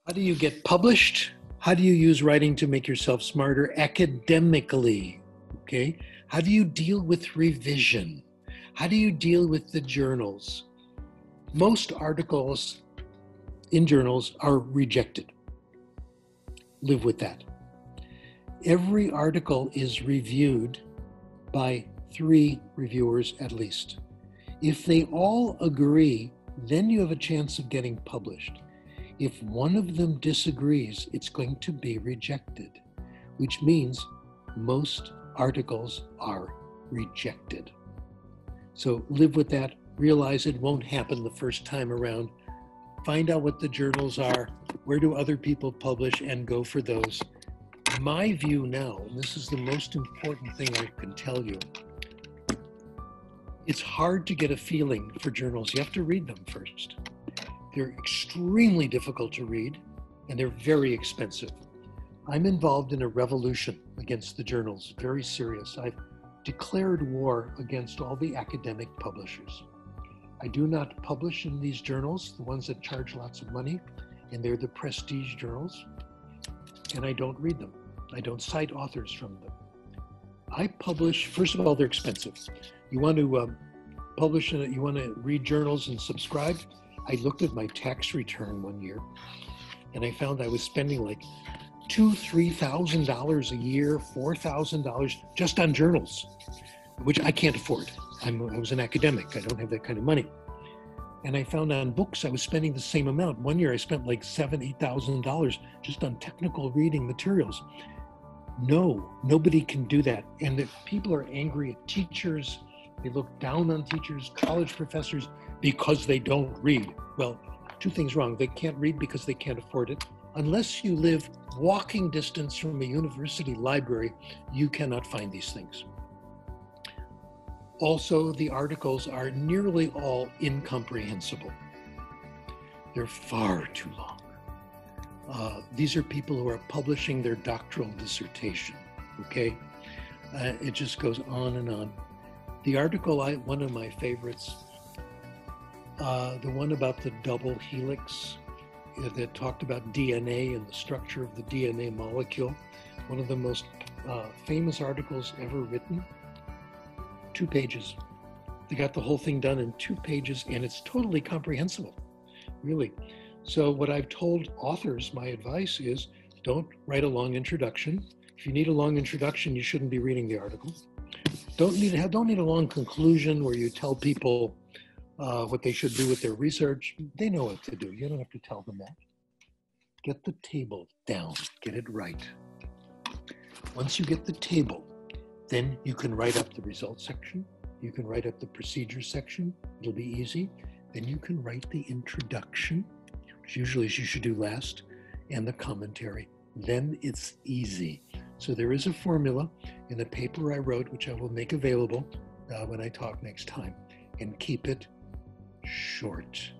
How do you get published? How do you use writing to make yourself smarter academically? Okay. How do you deal with revision? How do you deal with the journals? Most articles in journals are rejected. Live with that. Every article is reviewed by 3 reviewers at least. If they all agree, then you have a chance of getting published. If one of them disagrees, it's going to be rejected, which means most articles are rejected. So live with that. Realize it won't happen the first time around. Find out what the journals are, where do other people publish, and go for those. My view now, and this is the most important thing I can tell you, it's hard to get a feeling for journals. You have to read them first. They're extremely difficult to read, and they're very expensive. I'm involved in a revolution against the journals, very serious. I've declared war against all the academic publishers. I do not publish in these journals, the ones that charge lots of money, and they're the prestige journals, and I don't read them. I don't cite authors from them. I publish, first of all, they're expensive. You want to publish in it, you want to read journals and subscribe? I looked at my tax return one year, and I found I was spending like $2,000-$3,000 a year, $4,000 just on journals, which I can't afford. I was an academic. I don't have that kind of money. And I found on books I was spending the same amount. One year I spent like $7,000, $8,000 just on technical reading materials. No, nobody can do that. And if people are angry at teachers, they look down on teachers, college professors, because they don't read. Well, 2 things wrong. They can't read because they can't afford it. Unless you live walking distance from a university library, you cannot find these things. Also, the articles are nearly all incomprehensible. They're far too long. These are people who are publishing their doctoral dissertation, okay? It just goes on and on. The article, one of my favorites, the one about the double helix that talked about DNA and the structure of the DNA molecule, one of the most famous articles ever written, 2 pages. They got the whole thing done in 2 pages, and it's totally comprehensible, really. So what I've told authors, my advice is, don't write a long introduction. If you need a long introduction, you shouldn't be reading the article. Don't need a long conclusion where you tell people what they should do with their research. They know what to do. You don't have to tell them that. Get the table down. Get it right. Once you get the table, then you can write up the results section. You can write up the procedure section. It'll be easy. Then you can write the introduction, which usually you should do last, and the commentary. Then it's easy. So there is a formula in the paper I wrote, which I will make available when I talk next time, and keep it short.